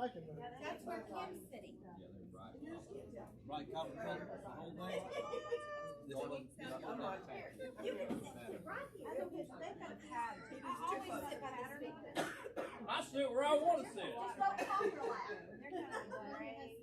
That's where Kim's sitting. Yeah, they're right. Right, copper color, the whole thing. This one, You can sit right here. I don't get, they've got a pattern. I always sit by the speaker. I sit where I want to sit. Just don't talk loud. They're kind of gray.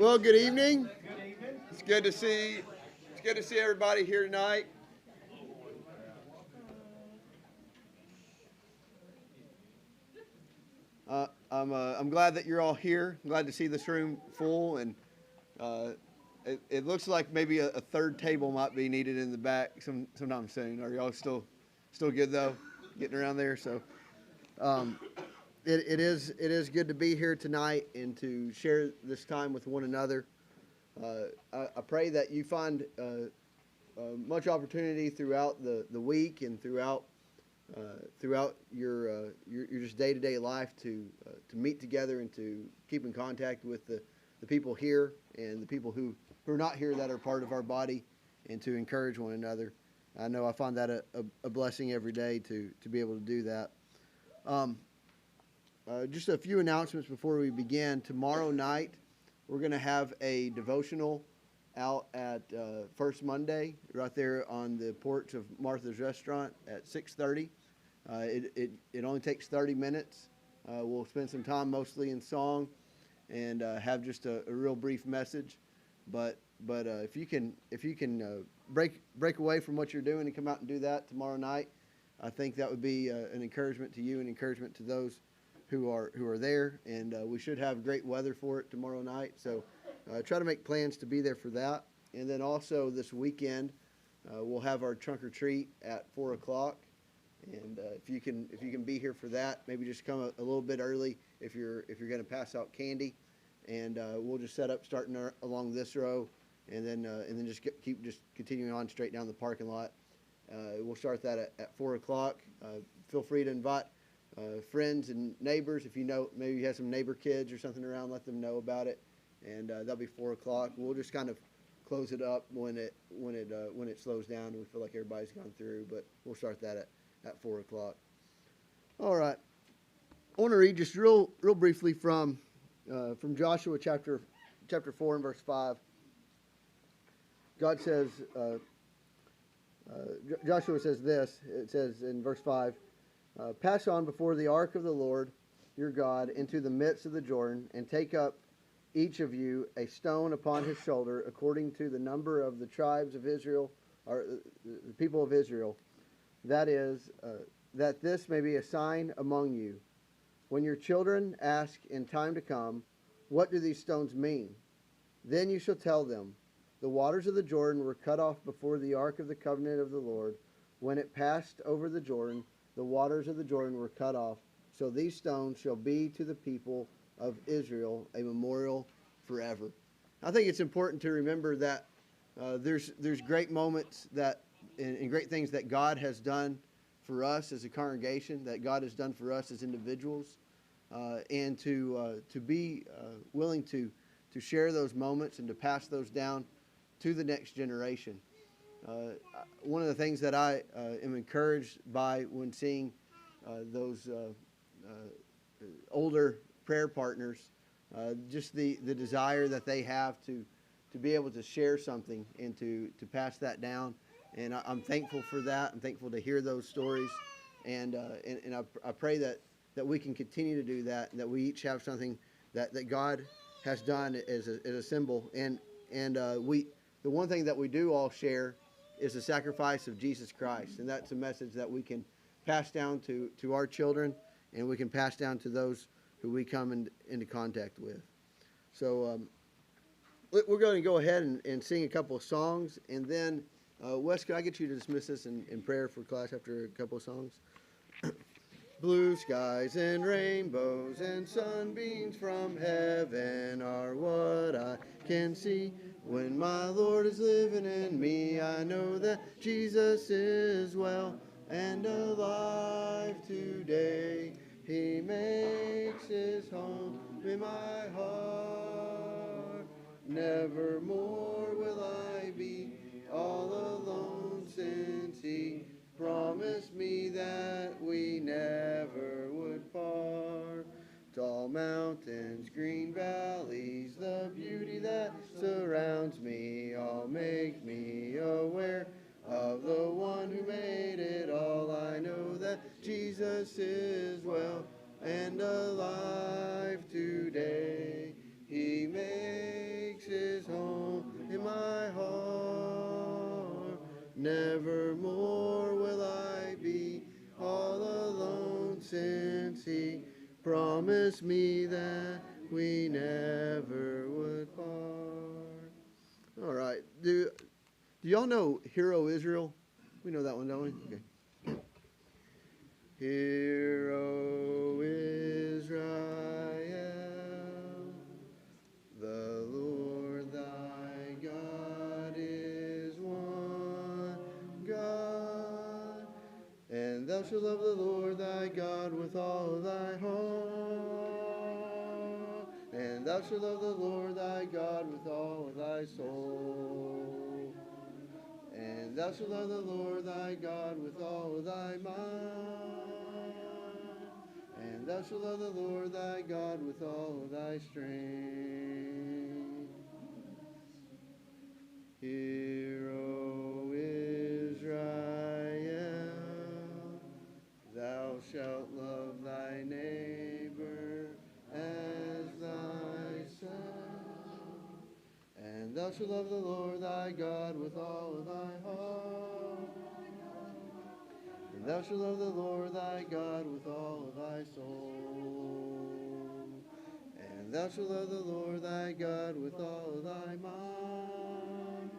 Well, good evening. It's good to see. It's good to see everybody here tonight. I'm glad that you're all here. I'm glad to see this room full, and it looks like maybe a third table might be needed in the back sometime soon. Are y'all still good though, getting around there? So it is good to be here tonight and to share this time with one another. I pray that you find much opportunity throughout the week and throughout your just day-to-day life to meet together and to keep in contact with the people here and the people who are not here that are part of our body, and to encourage one another. I know I find that a blessing every day to be able to do that. Just a few announcements before we begin. Tomorrow night, we're going to have a devotional out at First Monday, right there on the porch of Martha's Restaurant at 6:30. It only takes 30 minutes. We'll spend some time mostly in song and have just a real brief message. But if you can break away from what you're doing and come out and do that tomorrow night, I think that would be an encouragement to you and encouragement to those who are there. And we should have great weather for it tomorrow night. So try to make plans to be there for that. And then also this weekend, we'll have our trunk or treat at 4 o'clock. And if you can be here for that, maybe just come a little bit early if you're going to pass out candy. And we'll just set up starting along this row, and then just keep continuing on straight down the parking lot. We'll start that at 4 o'clock. Feel free to invite friends and neighbors. If you know, maybe you have some neighbor kids or something around, let them know about it. And that'll be 4 o'clock. We'll just kind of close it up when it slows down and we feel like everybody's gone through. But we'll start that at 4 o'clock. All right. I want to read just real briefly from Joshua chapter 4 and verse 5. God says, Joshua says this. It says in verse 5, pass on before the ark of the Lord your God into the midst of the Jordan, and take up each of you a stone upon his shoulder, according to the number of the tribes of Israel, or the people of Israel. That is, that this may be a sign among you. When your children ask in time to come, what do these stones mean? Then you shall tell them, the waters of the Jordan were cut off before the ark of the covenant of the Lord. When it passed over the Jordan, the waters of the Jordan were cut off. So these stones shall be to the people of Israel a memorial forever. I think it's important to remember that there's great moments that and great things that God has done for us as a congregation, that God has done for us as individuals, and to be willing to share those moments and to pass those down to the next generation. One of the things that I am encouraged by when seeing those older prayer partners, just the desire that they have to be able to share something and to pass that down. And I'm thankful for that. I'm thankful to hear those stories. And I pray that we can continue to do that, and that we each have something that God has done as a symbol. And the one thing that we do all share is the sacrifice of Jesus Christ. And that's a message that we can pass down to our children, and we can pass down to those who we come into contact with. So we're going to go ahead and sing a couple of songs, and then Wes, could I get you to dismiss us in prayer for class after a couple of songs? Blue skies and rainbows and sunbeams from heaven are what I can see. When my Lord is living in me, I know that Jesus is well and alive today. He makes his home in my heart. Nevermore will I be all alone, since he promised me that we never would part. Tall mountains, green valleys, the beauty that surrounds me, all make me aware of the one who made it all. I know that Jesus is well and alive today. He makes nevermore will I be all alone, since He promised me that we never would part. All right. Do y'all know Hero Israel? We know that one, don't we? Okay. Hero Israel, the Lord thy God is one God, and thou shalt love the Lord thy God with all thy heart, and thou shalt love the Lord thy God with all thy soul, and thou shalt love the Lord thy God with all thy mind, and thou shalt love the Lord thy God with all thy strength. Hear, O Israel, thou shalt love thy neighbor as thyself, and thou shalt love the Lord thy God with all thy heart, and thou shalt love the Lord thy God with all thy soul, and thou shalt love the Lord thy God with all thy mind,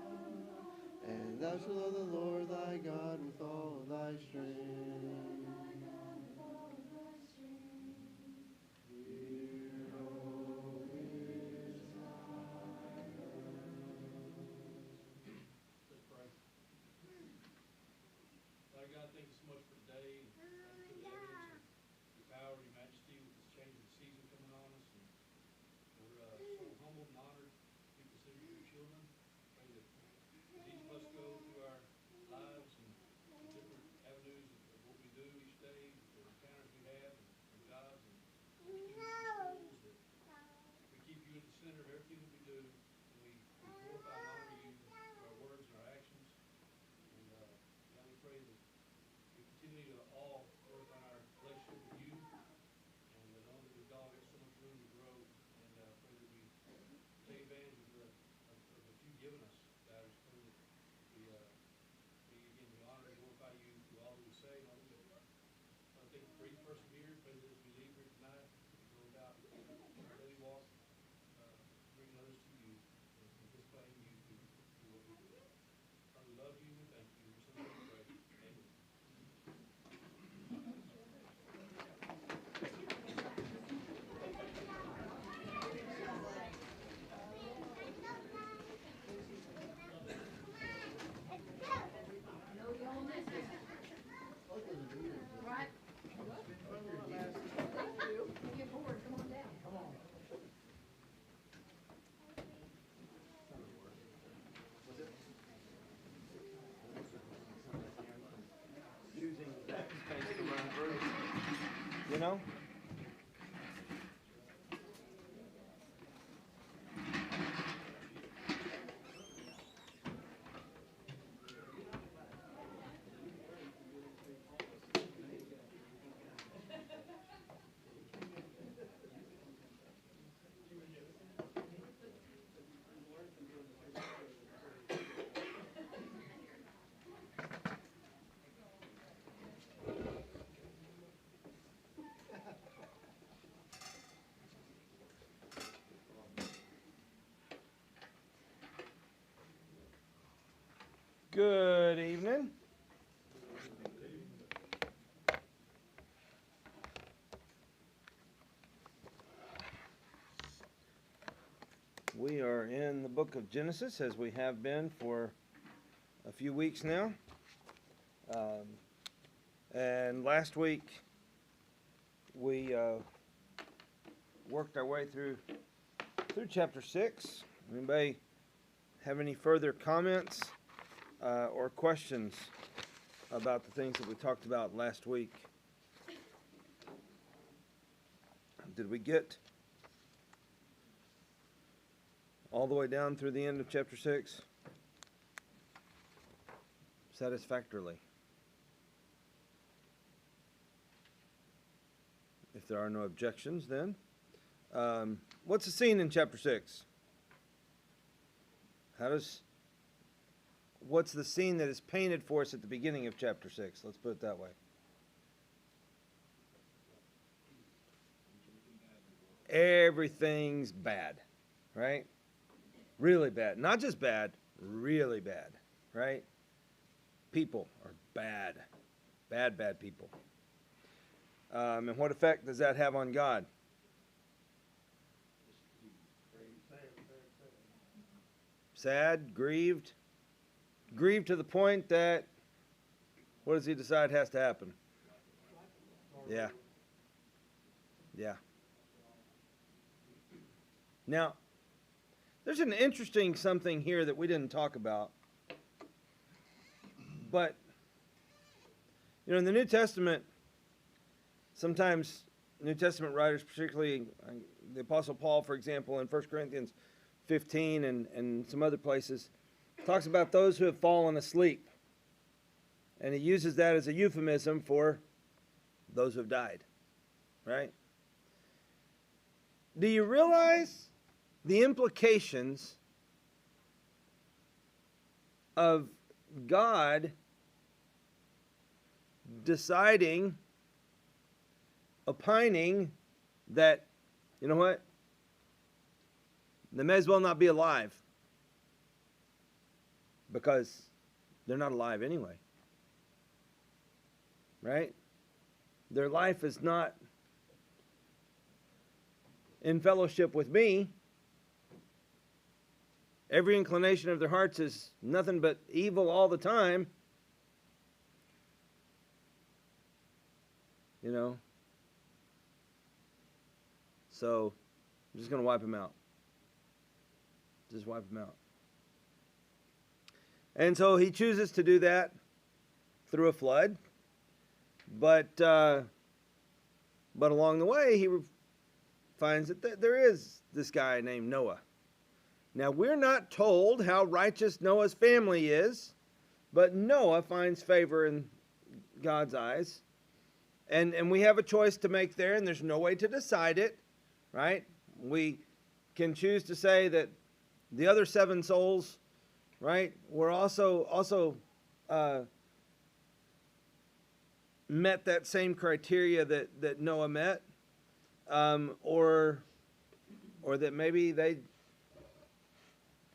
and thou shalt love the Lord thy God with all thy strength. Hear, O Let's pray. Father God, thank you so much for today. And thank you for the evidence of your power and your majesty with this change of the season coming on us. And we're so humbled and honored to be considered your children. Pray that as each of us go through our lives and the different avenues of what we do each day, the encounters we have and jobs and students and schools, that we keep you at the center of everything that we do. And we glorify and honor you through our words and our actions. And God, we pray that we continue to all work on our relationship with you, and know that we've all got so much room to grow. And pray that we take advantage of what you've given us. God, I just pray that we again we honor and glorify you through all that we say and all that we do. I thank you for each person here. Pray that as we leave here tonight, we go about our daily walk, bringing others to you and anticipating you through what we do. Father, we love you and we thank you. In your son's name we pray. Amen. choosing that space to run through, you know? Good evening. We are in the book of Genesis, as we have been for a few weeks now. And last week we worked our way through chapter 6. Anybody have any further comments or questions about the things that we talked about last week? Did we get all the way down through the end of chapter 6 satisfactorily? If there are no objections, then what's the scene in chapter 6? How does what's the scene that is painted for us at the beginning of chapter 6? Let's put it that way. Everything's bad, right? Really bad. Not just bad, really bad, right? People are bad. Bad, bad people. And what effect does that have on God? Sad, grieved. Grieved to the point that, what does he decide has to happen? Yeah. Yeah. Now, there's an interesting something here that we didn't talk about. But, you know, in the New Testament, sometimes New Testament writers, particularly the Apostle Paul, for example, in 1 Corinthians 15 and some other places, talks about those who have fallen asleep. And he uses that as a euphemism for those who have died. Right? Do you realize the implications of God deciding, opining that, you know what, they may as well not be alive because they're not alive anyway, right? Their life is not in fellowship with me. Every inclination of their hearts is nothing but evil all the time. You know? So, I'm just going to wipe them out. Just wipe them out. And so he chooses to do that through a flood. But along the way, he finds that there is this guy named Noah. Now, we're not told how righteous Noah's family is, but Noah finds favor in God's eyes. And we have a choice to make there, and there's no way to decide it, right? We can choose to say that the other 7 souls, right, were also met that same criteria that Noah met, or that maybe they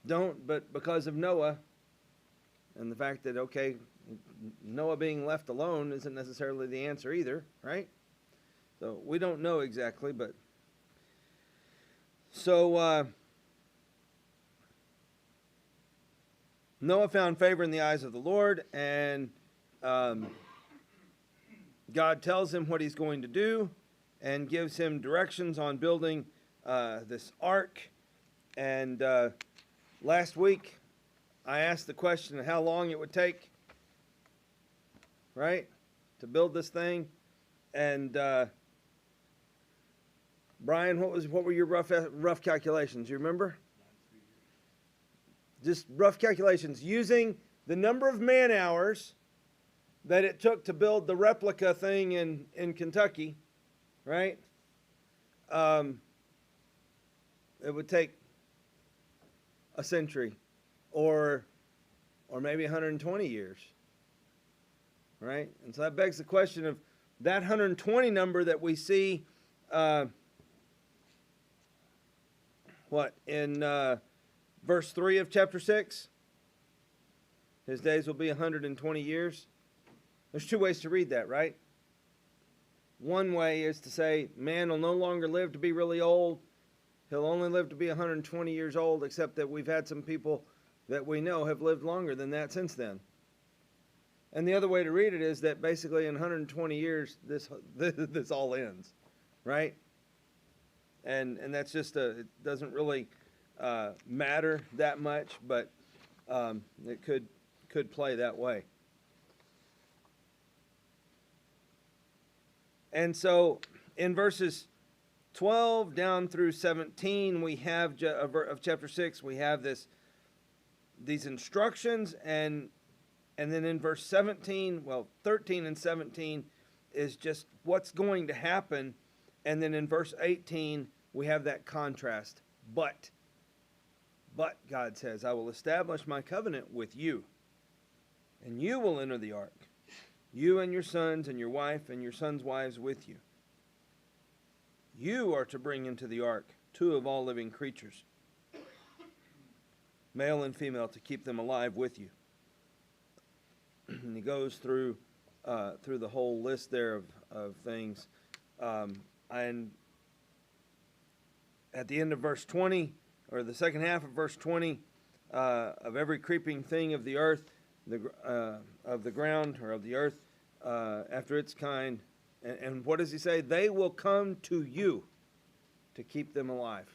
don't, but because of Noah and the fact that, okay, Noah being left alone isn't necessarily the answer either, right? So we don't know exactly, but so Noah found favor in the eyes of the Lord, and God tells him what he's going to do and gives him directions on building this ark. And last week, I asked the question of how long it would take, right, to build this thing. And Brian, what were your rough calculations? You remember? Just rough calculations using the number of man hours that it took to build the replica thing in Kentucky, right? It would take a century or maybe 120 years, right? And so that begs the question of that 120 number that we see in verse 3 of chapter 6. His days will be 120 years. There's 2 ways to read that, right? One way is to say man will no longer live to be really old. He'll only live to be 120 years old, except that we've had some people that we know have lived longer than that since then. And the other way to read it is that basically in 120 years, this all ends, right? And that's just it doesn't really matter that much, but it could play that way. And so in verses 12 down through 17, we have of chapter 6, we have these instructions, and then in verse 17, 13 and 17 is just what's going to happen, and then in verse 18 we have that contrast. But God says, I will establish my covenant with you. And you will enter the ark, you and your sons and your wife and your sons' wives with you. You are to bring into the ark 2 of all living creatures, male and female, to keep them alive with you. And he goes through the whole list there of things. And at the end of verse 20, or the second half of verse 20, of every creeping thing of the earth, of the ground, or of the earth, after its kind. And what does he say? They will come to you to keep them alive.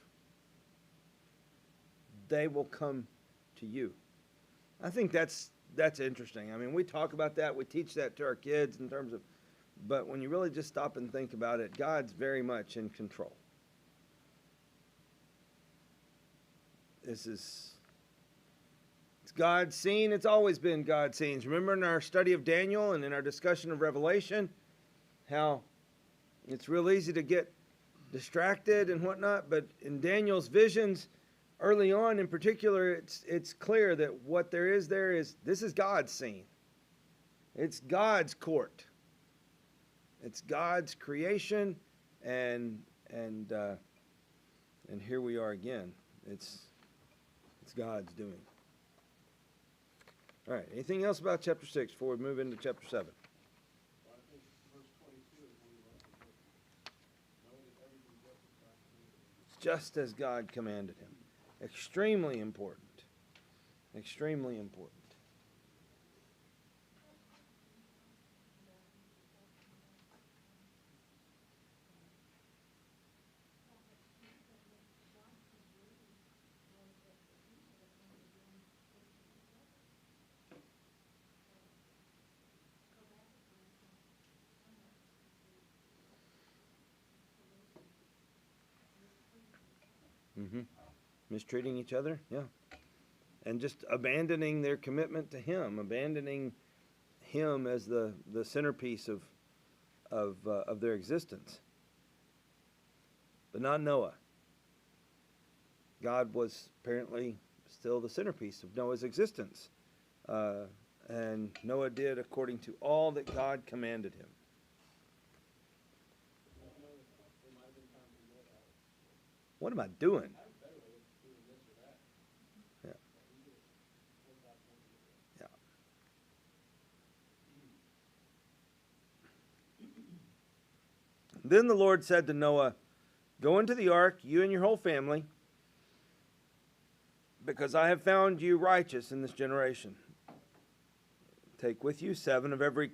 They will come to you. I think that's interesting. I mean, we talk about that. We teach that to our kids in terms of, but when you really just stop and think about it, God's very much in control. It's God's scene. It's always been God's scenes. Remember in our study of Daniel and in our discussion of Revelation, how it's real easy to get distracted and whatnot, but in Daniel's visions, early on in particular, it's clear that what there is this is God's scene. It's God's court. It's God's creation, and here we are again. It's God's doing. All right. Anything else about chapter 6 before we move into chapter 7? Well, I think verse 22 is when you want to know that everything just as God commanded him. Just as God commanded him. Extremely important. Extremely important. Mm-hmm. Mistreating each other, yeah, and just abandoning their commitment to Him, abandoning Him as the centerpiece of their existence. But not Noah. God was apparently still the centerpiece of Noah's existence, and Noah did according to all that God commanded him. What am I doing? Yeah. Yeah. Then the Lord said to Noah, "Go into the ark, you and your whole family, because I have found you righteous in this generation. Take with you 7 of every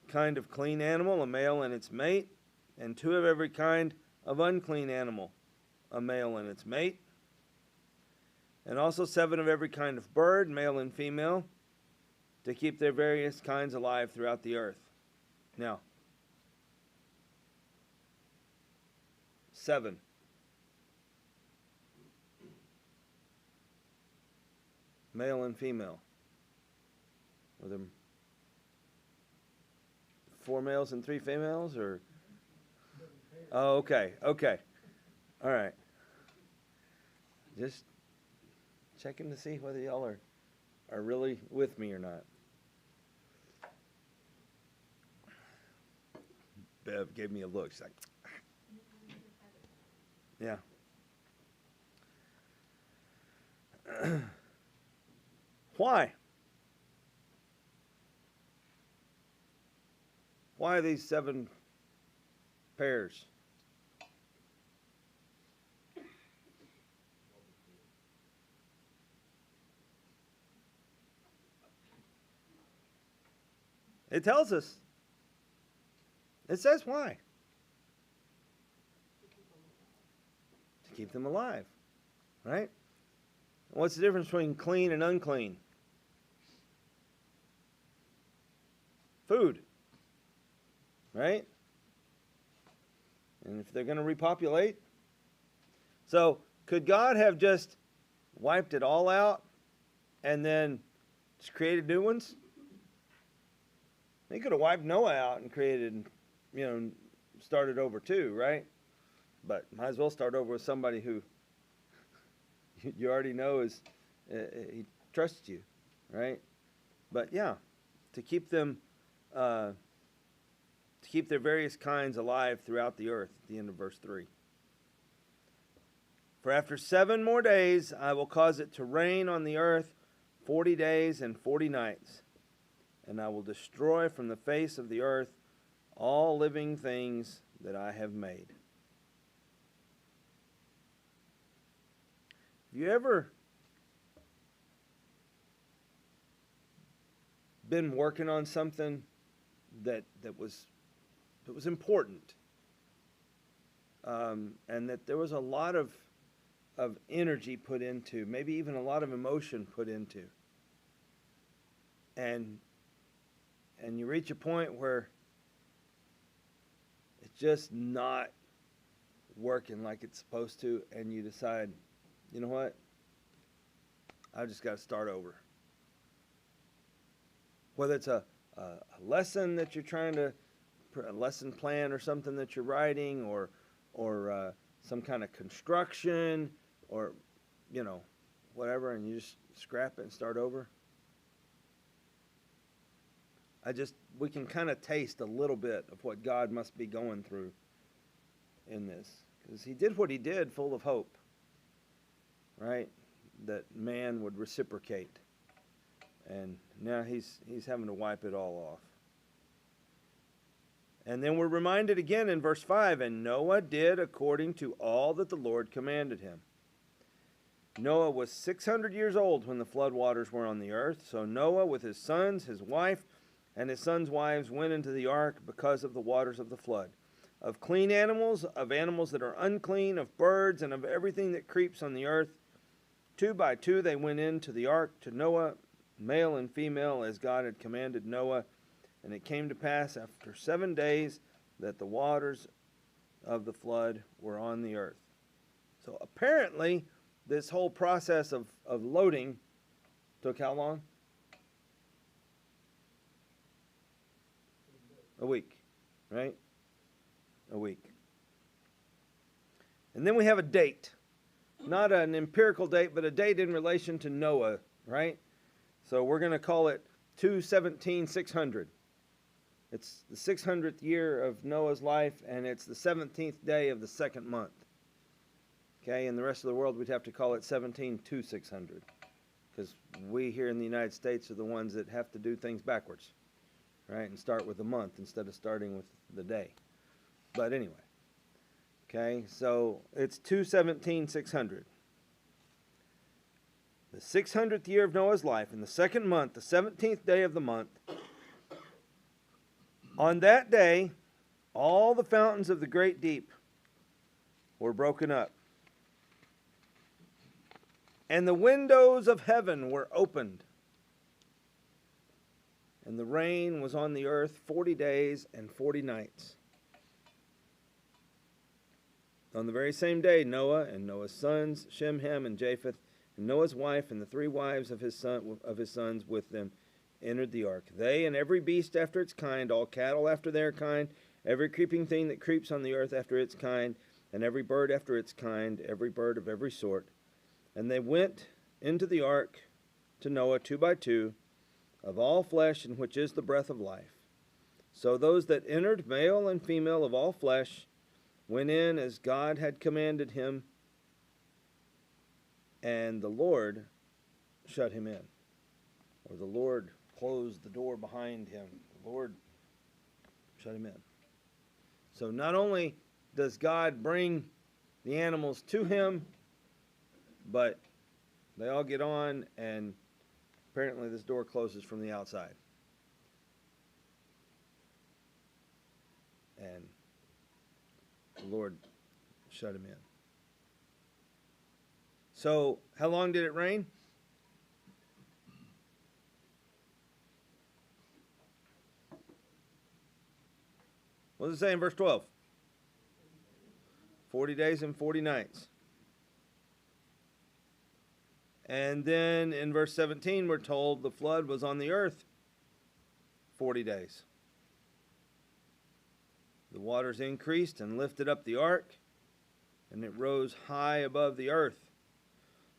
kind of clean animal, a male and its mate, and 2 of every kind of unclean animal, a male and its mate, and also 7 of every kind of bird, male and female, to keep their various kinds alive throughout the earth." Now, 7. Male and female. Were there 4 males and 3 females, or? Oh, okay, okay. All right. Just checking to see whether y'all are really with me or not. Bev gave me a look. She's like, yeah. Why? Why these 7 pairs? It tells us. It says why. To keep them alive. Right? What's the difference between clean and unclean? Food. Right? And if they're going to repopulate. So, could God have just wiped it all out and then just created new ones? He could have wiped Noah out and created, started over too, right? But might as well start over with somebody who you already know he trusts you, right? But yeah, to keep them, to keep their various kinds alive throughout the earth, at the end of verse 3. For after 7 more days I will cause it to rain on the earth 40 days and 40 nights, and I will destroy from the face of the earth all living things that I have made. Have you ever been working on something that was important, and that there was a lot of energy put into, maybe even a lot of emotion put into, and you reach a point where it's just not working like it's supposed to, and you decide, you know what, I just got to start over. Whether it's a lesson that you're trying to, a lesson plan or something that you're writing, or some kind of construction, or, you know, whatever, and you just scrap it and start over. We can kind of taste a little bit of what God must be going through in this. Because he did what he did full of hope, right? That man would reciprocate. And now he's having to wipe it all off. And then we're reminded again in verse 5, and Noah did according to all that the Lord commanded him. Noah was 600 years old when the flood waters were on the earth. So Noah with his sons, his wife, and his sons' wives went into the ark because of the waters of the flood. Of clean animals, of animals that are unclean, of birds, and of everything that creeps on the earth. 2 by 2 they went into the ark to Noah, male and female, as God had commanded Noah. And it came to pass after 7 days that the waters of the flood were on the earth. So apparently, this whole process of loading took how long? A week, right? A week. And then we have a date. Not an empirical date, but a date in relation to Noah, right? So we're going to call it 2/17/600. It's the 600th year of Noah's life, and it's the 17th day of the 2nd month. Okay, in the rest of the world, we'd have to call it 17/2/600, because we here in the United States are the ones that have to do things backwards, right, and start with the month instead of starting with the day. But anyway, okay, so it's 2/17/600. The 600th year of Noah's life, in the 2nd month, the 17th day of the month. On that day, all the fountains of the great deep were broken up, and the windows of heaven were opened, and the rain was on the earth 40 days and 40 nights. On the very same day, Noah and Noah's sons, Shem, Ham, and Japheth, and Noah's wife and the 3 wives of his sons with them, entered the ark. They and every beast after its kind, all cattle after their kind, every creeping thing that creeps on the earth after its kind, and every bird after its kind, every bird of every sort. And they went into the ark to Noah 2 by 2, of all flesh in which is the breath of life. So those that entered, male and female of all flesh, went in as God had commanded him, and the Lord shut him in. Or the Lord closed the door behind him. The Lord shut him in. So not only does God bring the animals to him, but they all get on, and apparently this door closes from the outside. And the Lord shut him in. So how long did it rain? What does it say in verse 12? 40 days and 40 nights. And then in verse 17, we're told the flood was on the earth 40 days. The waters increased and lifted up the ark, and it rose high above the earth.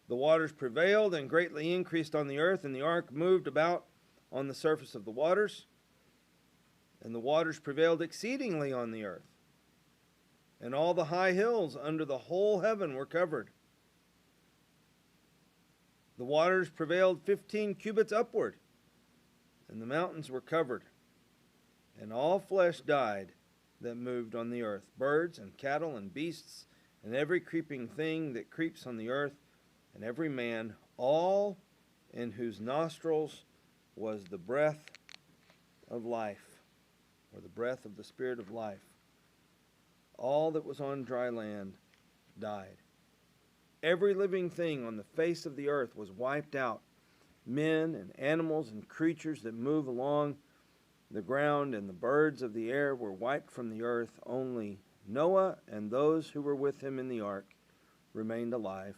The waters prevailed and greatly increased on the earth, and the ark moved about on the surface of the waters, and the waters prevailed exceedingly on the earth. And all the high hills under the whole heaven were covered. The waters prevailed 15 cubits upward, and the mountains were covered. And all flesh died that moved on the earth, birds and cattle and beasts, and every creeping thing that creeps on the earth, and every man, all in whose nostrils was the breath of life, or the breath of the Spirit of life. All that was on dry land died. Every living thing on the face of the earth was wiped out. Men and animals and creatures that move along the ground and the birds of the air were wiped from the earth. Only Noah and those who were with him in the ark remained alive.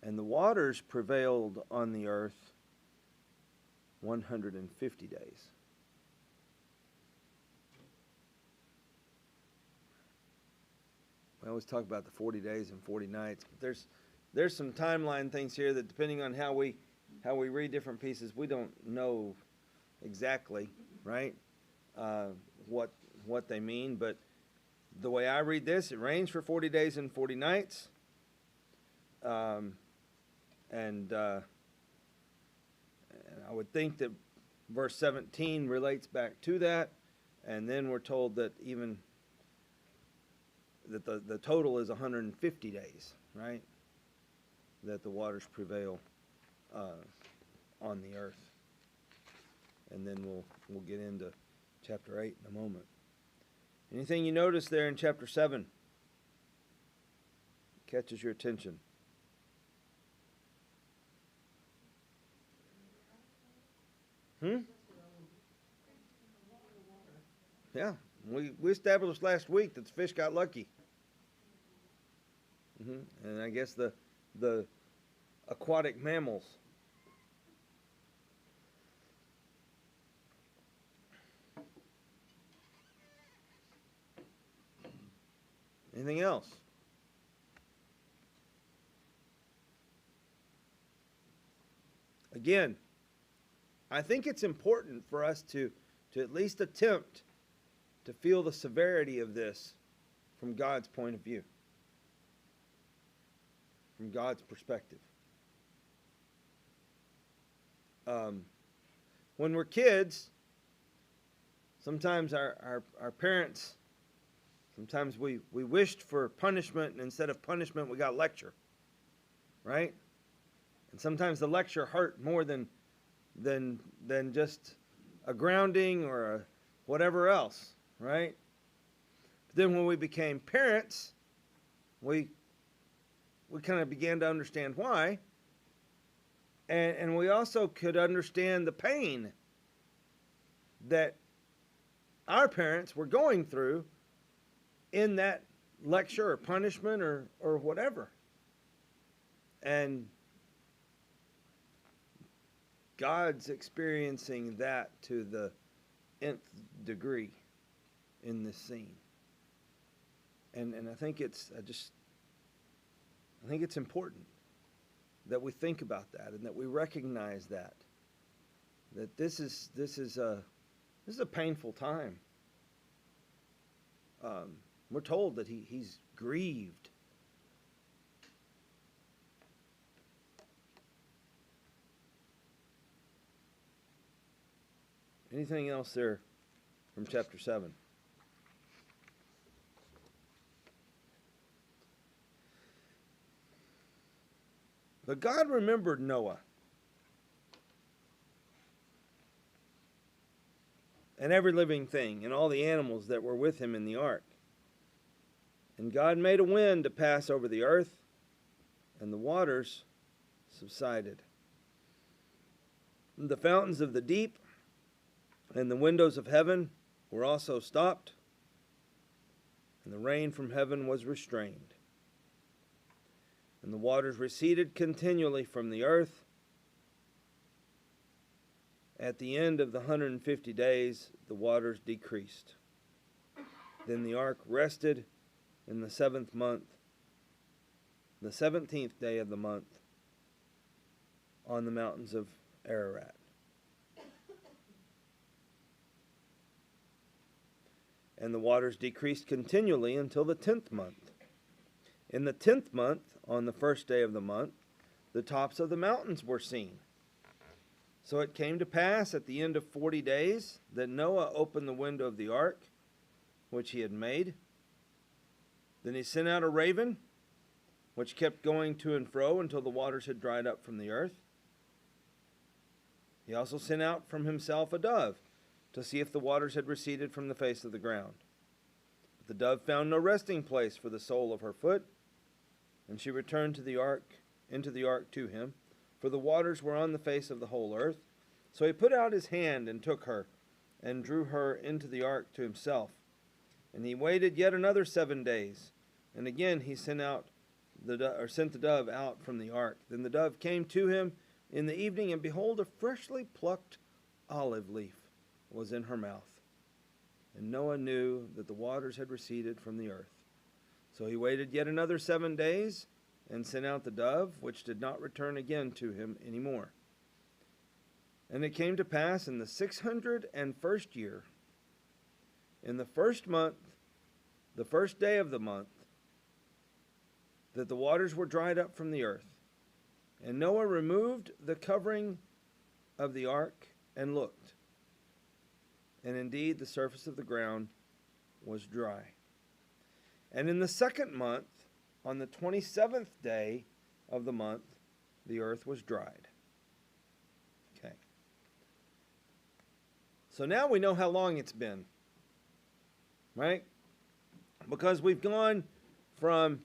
And the waters prevailed on the earth 150 days. We always talk about the 40 days and 40 nights, but there's some timeline things here that, depending on how we read different pieces, we don't know exactly, right, what they mean. But the way I read this, it rains for 40 days and 40 nights, and I would think that verse 17 relates back to that, and then we're told that even that the total is 150 days, right? That the waters prevail on the earth. And then we'll get into chapter 8 in a moment. Anything you notice there in chapter 7 catches your attention? Yeah, we established last week that the fish got lucky. And I guess the aquatic mammals. Anything else? Again, I think it's important for us to at least attempt to feel the severity of this from God's point of view, from God's perspective. When we're kids, sometimes our parents, sometimes we wished for punishment, and instead of punishment we got lecture, right? And sometimes the lecture hurt more than just a grounding or a whatever else, right? But then when we became parents, we kind of began to understand why. And we also could understand the pain that our parents were going through in that lecture or punishment or whatever. And God's experiencing that to the nth degree in this scene. And I think it's important that we think about that and that we recognize that this is a painful time. We're told that he's grieved. Anything else there from chapter 7? But God remembered Noah and every living thing and all the animals that were with him in the ark. And God made a wind to pass over the earth, and the waters subsided. And the fountains of the deep and the windows of heaven were also stopped, and the rain from heaven was restrained. And the waters receded continually from the earth. At the end of the 150 days, the waters decreased. Then the ark rested in the 7th month, the 17th day of the month, on the mountains of Ararat. and the waters decreased continually until the 10th month. In the 10th month, on the first day of the month, the tops of the mountains were seen. So it came to pass at the end of 40 days that Noah opened the window of the ark, which he had made. Then he sent out a raven, which kept going to and fro until the waters had dried up from the earth. He also sent out from himself a dove, to see if the waters had receded from the face of the ground. But the dove found no resting place for the sole of her foot, and she returned into the ark to him, for the waters were on the face of the whole earth. So he put out his hand and took her, and drew her into the ark to himself. And he waited yet another 7 days, and again he sent the dove out from the ark. Then the dove came to him in the evening, and behold, a freshly plucked olive leaf was in her mouth. And Noah knew that the waters had receded from the earth. So he waited yet another 7 days, and sent out the dove, which did not return again to him any more. And it came to pass in the 601st year, in the first month, the first day of the month, that the waters were dried up from the earth. And Noah removed the covering of the ark and looked. And indeed the surface of the ground was dry. And in the 2nd month, on the 27th day of the month, the earth was dried. Okay. So now we know how long it's been. Right? Because we've gone from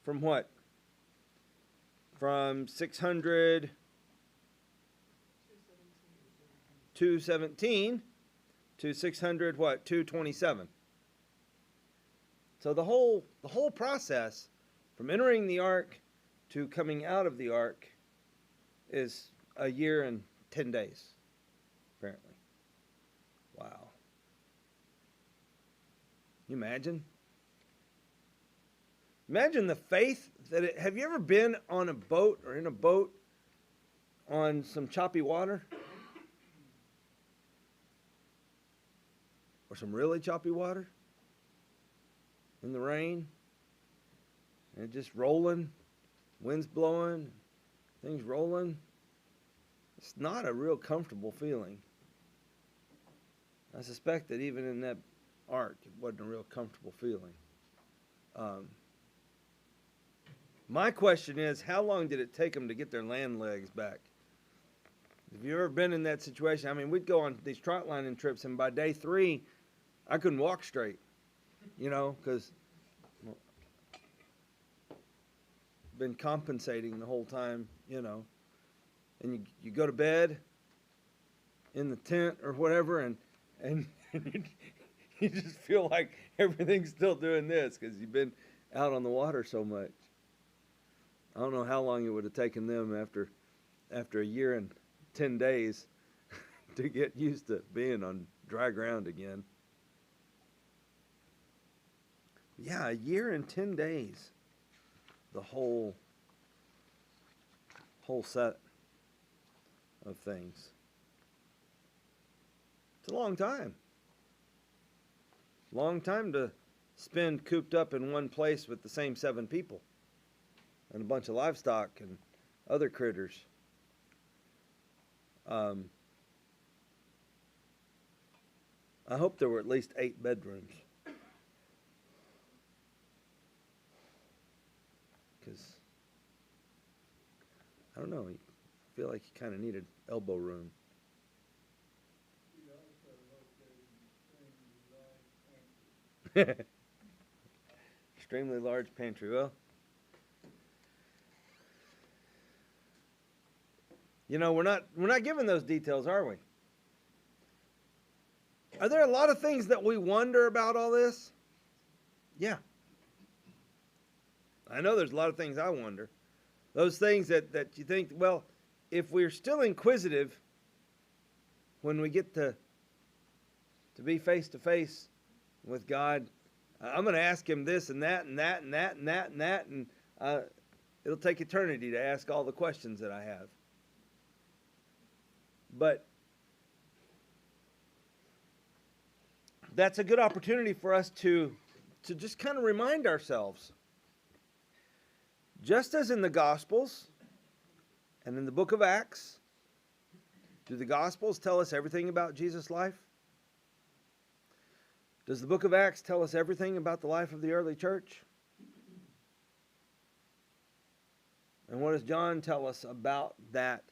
what? From 600 217 to 600 what? 227. So the whole process from entering the ark to coming out of the ark is a year and 10 days, apparently. Wow. Can you imagine? Imagine the faith that it, have you ever been on a boat or in a boat on some choppy water? Or some really choppy water? In the rain? And it just rolling, wind's blowing, things rolling. It's not a real comfortable feeling. I suspect that even in that ark, it wasn't a real comfortable feeling. My question is, how long did it take them to get their land legs back? Have you ever been in that situation? I mean, we'd go on these trot lining trips, and by day 3, I couldn't walk straight, because been compensating the whole time, and you go to bed in the tent or whatever, and you just feel like everything's still doing this because you've been out on the water so much. I don't know how long it would have taken them after a year and 10 days to get used to being on dry ground again. Yeah, a year and 10 days. The whole set of things. It's a long time. Long time to spend cooped up in one place with the same 7 people and a bunch of livestock and other critters. I hope there were at least 8 bedrooms. Because, I don't know, I feel like you kind of needed elbow room. Extremely large pantry. Well, we're not given those details, are we? Are there a lot of things that we wonder about all this? Yeah. I know there's a lot of things I wonder. Those things that you think, well, if we're still inquisitive when we get to be face to face with God, I'm going to ask him this and that and that and that and that and that, and it'll take eternity to ask all the questions that I have. But that's a good opportunity for us to just kind of remind ourselves. Just as in the Gospels and in the book of Acts, do the Gospels tell us everything about Jesus' life? Does the book of Acts tell us everything about the life of the early church? And what does John tell us about that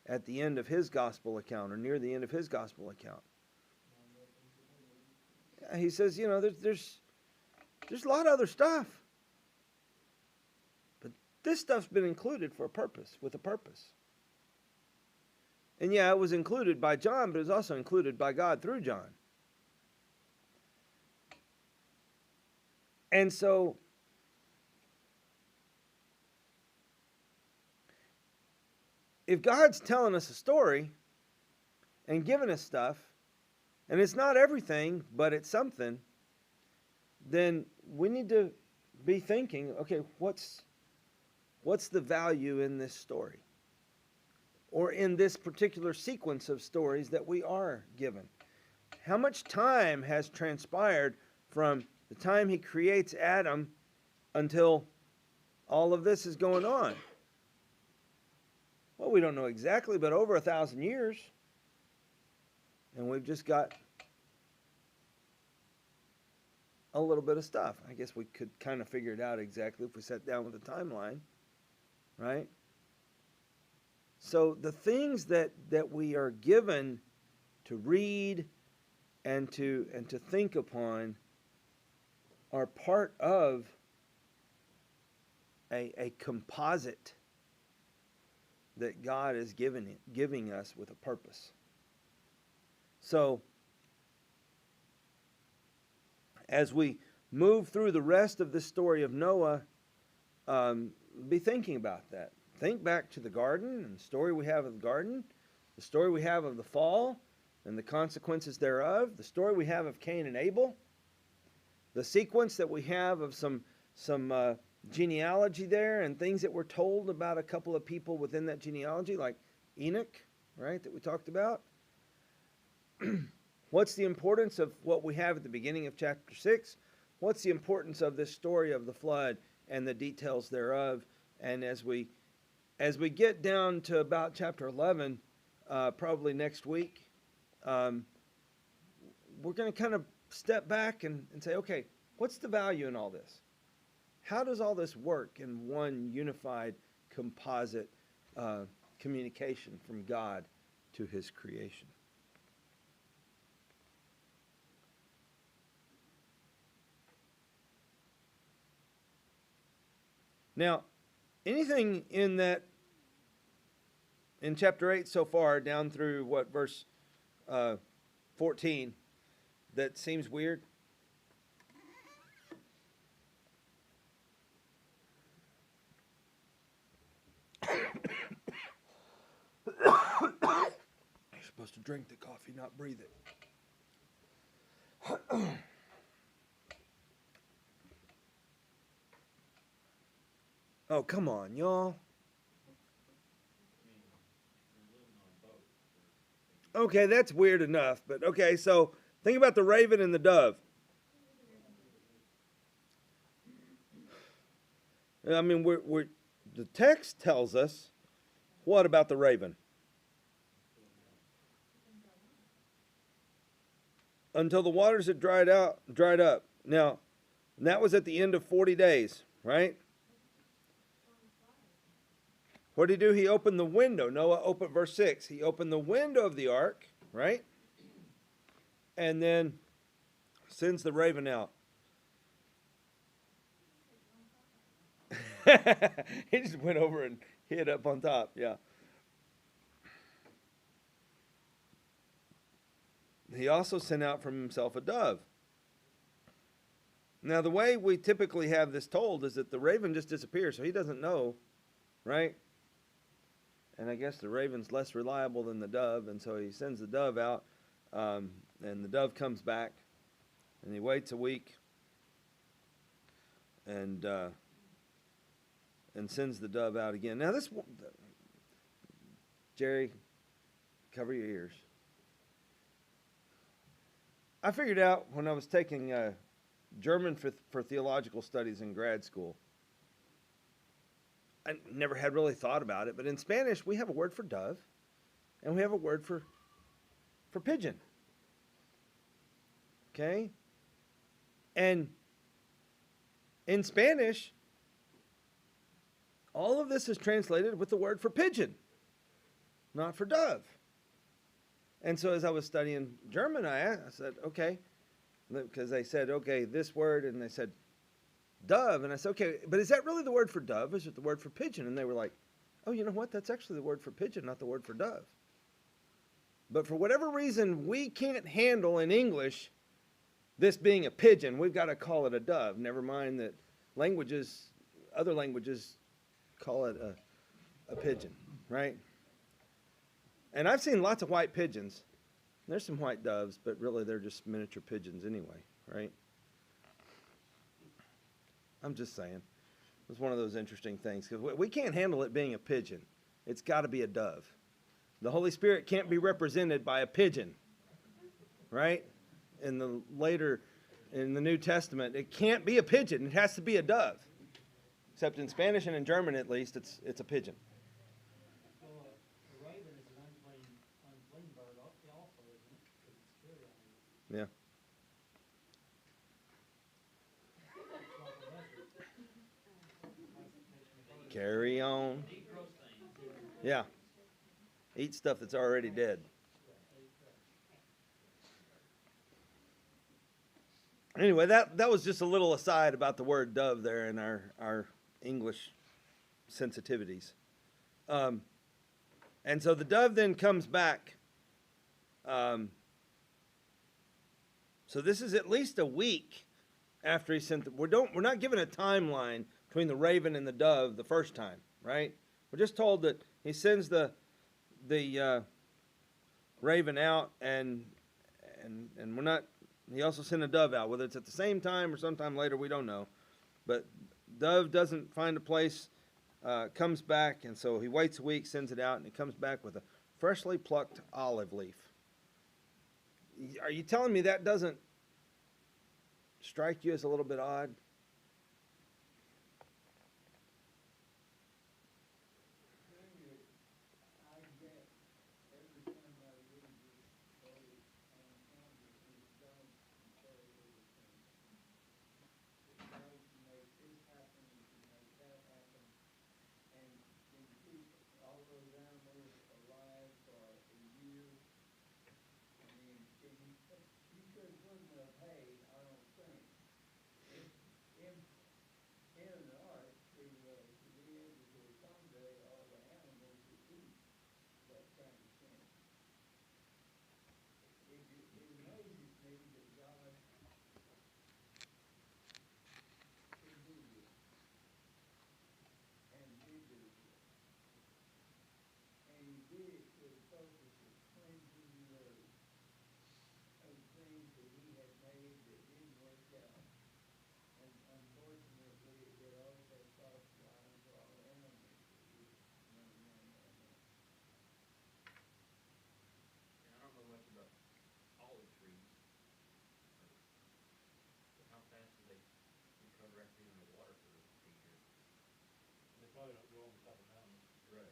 at the end of his gospel account, or near the end of his gospel account? Yeah, he says, there's a lot of other stuff. But this stuff's been included for a purpose, with a purpose. And yeah, it was included by John, but it was also included by God through John. And so, if God's telling us a story and giving us stuff, and it's not everything, but it's something, then we need to be thinking, okay, what's the value in this story? Or in this particular sequence of stories that we are given? How much time has transpired from the time he creates Adam until all of this is going on? Well, we don't know exactly, but over 1,000 years. And we've just got a little bit of stuff. I guess we could kind of figure it out exactly if we sat down with a timeline, right? So the things that we are given to read and to think upon are part of a composite that God is giving us with a purpose. So, as we move through the rest of the story of Noah, be thinking about that. Think back to the garden and the story we have of the garden, the story we have of the fall and the consequences thereof, the story we have of Cain and Abel, the sequence that we have of some genealogy there and things that were told about a couple of people within that genealogy, like Enoch, right, that we talked about. What's the importance of what we have at the beginning of chapter 6? What's the importance of this story of the flood and the details thereof? And as we get down to about chapter 11, probably next week, we're going to kind of step back and say, okay, what's the value in all this? How does all this work in one unified, composite communication from God to his creation? Now, anything in chapter 8 so far, down through verse 14, that seems weird? You're supposed to drink the coffee, not breathe it. Oh, come on, y'all. Okay, that's weird enough, but okay, so think about the raven and the dove. I mean, the text tells us what about the raven? Until the waters had dried up. Now, that was at the end of 40 days, right? What did he do? He opened the window. Noah opened, verse 6. He opened the window of the ark, right? And then sends the raven out. He just went over and hid up on top, yeah. He also sent out from himself a dove. Now, the way we typically have this told is that the raven just disappears, so he doesn't know, right? And I guess the raven's less reliable than the dove, and so he sends the dove out, and the dove comes back, and he waits a week, and sends the dove out again. Now this, Jerry, cover your ears. I figured out when I was taking German for theological studies in grad school. I never had really thought about it, but in Spanish we have a word for dove, and we have a word for pigeon. Okay? And in Spanish, all of this is translated with the word for pigeon, not for dove. And so as I was studying German, I said, okay, because they said, okay, this word, and they said dove, and I said, okay, but is that really the word for dove? Is it the word for pigeon? And they were like, oh, you know what? That's actually the word for pigeon, not the word for dove. But for whatever reason, we can't handle in English this being a pigeon. We've got to call it a dove. Never mind that other languages call it a pigeon, right? And I've seen lots of white pigeons. There's some white doves, but really they're just miniature pigeons anyway, right? I'm just saying. It's one of those interesting things because we can't handle it being a pigeon. It's got to be a dove. The Holy Spirit can't be represented by a pigeon, right? In the New Testament, it can't be a pigeon. It has to be a dove. Except in Spanish and in German, at least, it's a pigeon. So a raven is an unclean bird also, isn't it? Because it's carry on. Yeah. Carry on. Yeah. Eat stuff that's already dead. Anyway, that was just a little aside about the word dove there in our English sensitivities. And so the dove then comes back. So this is at least a week after he sent we're not given a timeline between the raven and the dove the first time, right? We're just told that he sends the raven out and we're not. He also sent a dove out. Whether it's at the same time or sometime later, we don't know. But dove doesn't find a place, comes back, and so he waits a week, sends it out, and it comes back with a freshly plucked olive leaf. Are you telling me that doesn't strike you as a little bit odd?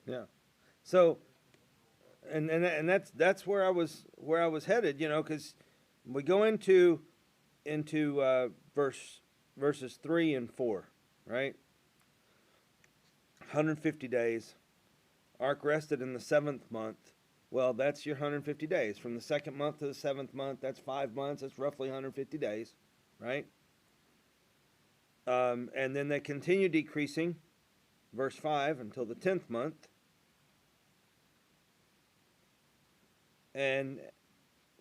Yeah. So, and that's where I was headed, because we go into verses 3 and 4, right? 150 days. Ark rested in the 7th month. Well, that's your 150 days. From the 2nd month to the 7th month, that's 5 months. That's roughly 150 days, right? And then they continue decreasing, verse 5, until the 10th month. And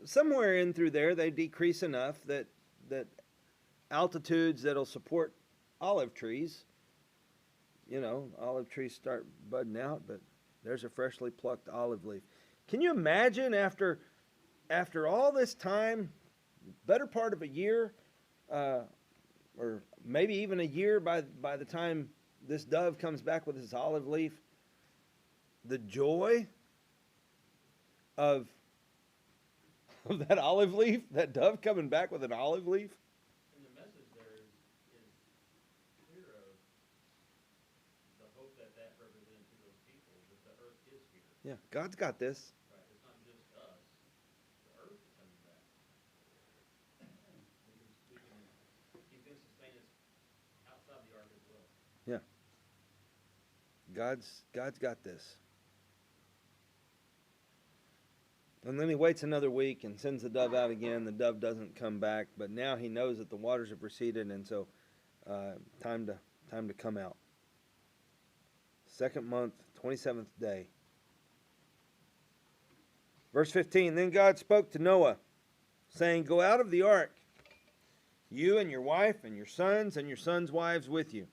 somewhere in through there, they decrease enough that altitudes that'll support olive trees, olive trees start budding out, but there's a freshly plucked olive leaf. Can you imagine after all this time, better part of a year, or maybe even a year by the time this dove comes back with his olive leaf, the joy of of that olive leaf, that dove coming back with an olive leaf. And the message there is clear of the hope that represents to those people, that the earth is here. Yeah, God's got this. Right, it's not just us, the earth is coming back. He's gonna sustain us outside the ark as well. Yeah. God's got this. And then he waits another week and sends the dove out again. The dove doesn't come back, but now he knows that the waters have receded, and so time to come out. 2nd month, 27th day. Verse 15, then God spoke to Noah, saying, go out of the ark, you and your wife and your sons' wives with you.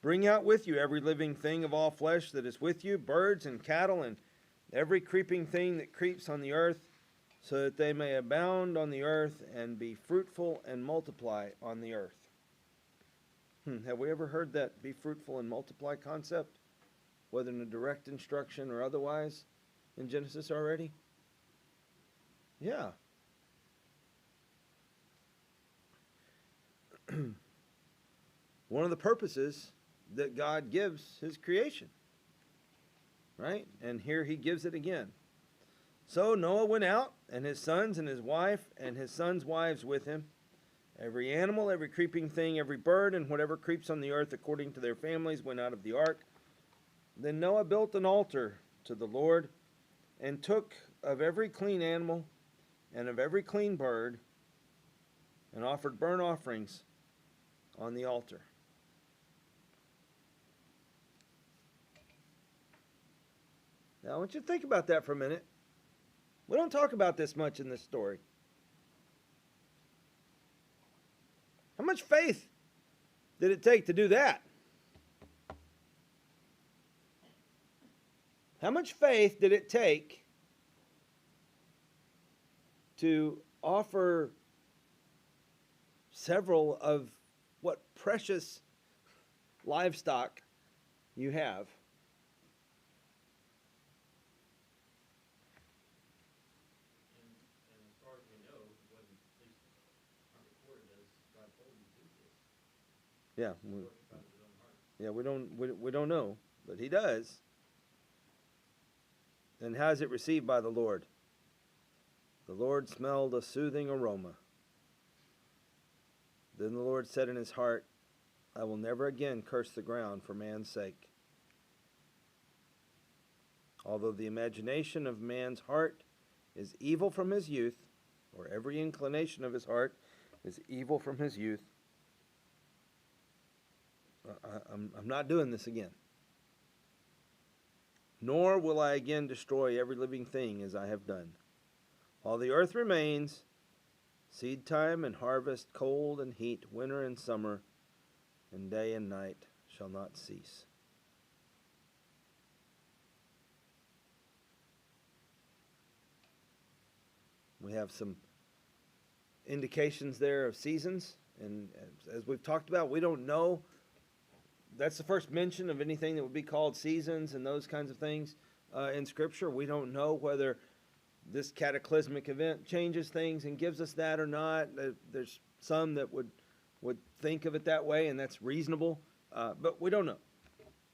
Bring out with you every living thing of all flesh that is with you, birds and cattle and every creeping thing that creeps on the earth, so that they may abound on the earth and be fruitful and multiply on the earth. Have we ever heard that be fruitful and multiply concept, whether in a direct instruction or otherwise, in Genesis already? Yeah. One of the purposes that God gives his creation. Right? And here he gives it again. So Noah went out, and his sons and his wife and his sons' wives with him. Every animal, every creeping thing, every bird, and whatever creeps on the earth according to their families went out of the ark. Then Noah built an altar to the Lord, and took of every clean animal and of every clean bird, and offered burnt offerings on the altar. Now, I want you to think about that for a minute. We don't talk about this much in this story. How much faith did it take to do that? How much faith did it take to offer several of what precious livestock you have? And as far as we know, it wasn't, at least not recorded as God told him to do this. Yeah, He worked out of his own heart. yeah, we don't know, but he does. And how is it received by the Lord? The Lord smelled a soothing aroma. Then the Lord said in his heart, I will never again curse the ground for man's sake. Although the imagination of man's heart is evil from his youth, or every inclination of his heart is evil from his youth, I'm not doing this again. Nor will I again destroy every living thing as I have done. While the earth remains, seed time and harvest, cold and heat, winter and summer, and day and night shall not cease. We have some indications there of seasons, and as we've talked about, we don't know. That's the first mention of anything that would be called seasons and those kinds of things in Scripture. We don't know whether this cataclysmic event changes things and gives us that or not. There's some that would think of it that way, and that's reasonable, but we don't know.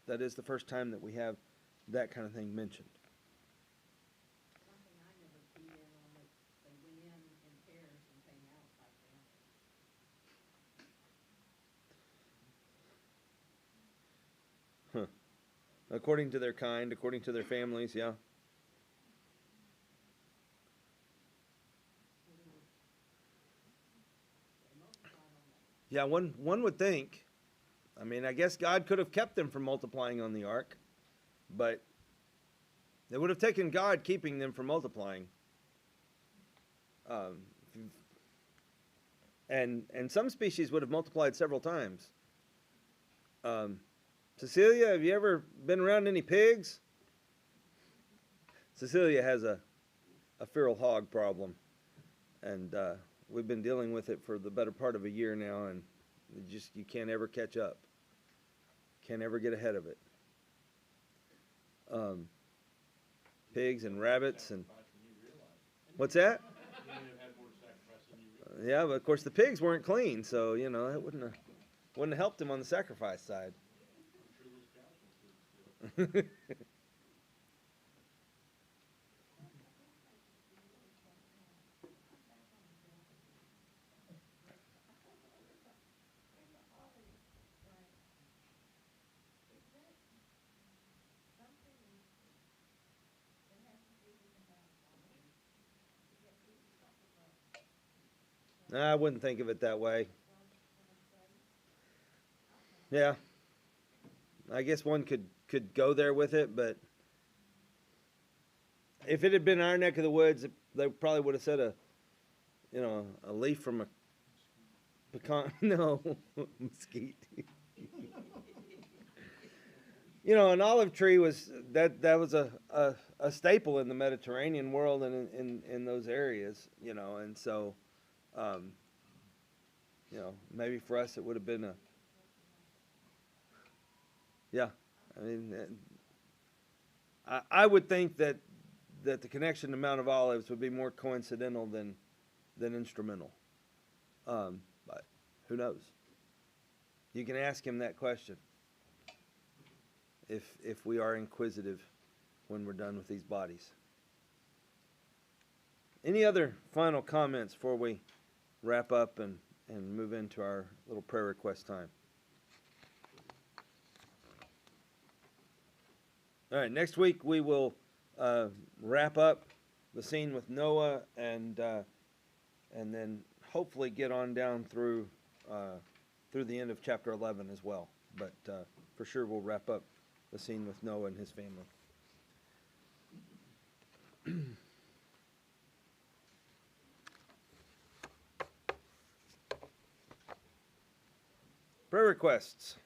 That is the first time that we have that kind of thing mentioned. One thing I never keyed in on was they went in pairs and came out like families. According to their kind, according to their families, yeah. Yeah, one would think. I mean, I guess God could have kept them from multiplying on the ark, but it would have taken God keeping them from multiplying. And some species would have multiplied several times. Cecilia, have you ever been around any pigs? Cecilia has a feral hog problem, and we've been dealing with it for the better part of a year now, and you can't ever catch up. Can't ever get ahead of it. Pigs and rabbits and What's that? You may have had more sacrifice than you Yeah, but of course the pigs weren't clean, so you know that wouldn't have helped him on the sacrifice side. I'm sure those cows were good still. I wouldn't think of it that way. Yeah, I guess one could go there with it, but if it had been our neck of the woods, they probably would have said a leaf from a pecan. No, mesquite. An olive tree was that was a staple in the Mediterranean world and in those areas, and so, maybe for us it would have been yeah, I mean, I would think that the connection to Mount of Olives would be more coincidental than instrumental, but who knows? You can ask him that question. If we are inquisitive when we're done with these bodies. Any other final comments before we wrap up and move into our little prayer request time? All right, next week we will wrap up the scene with Noah and then hopefully get on down through the end of chapter 11 as well. But for sure we'll wrap up the scene with Noah and his family. Prayer requests.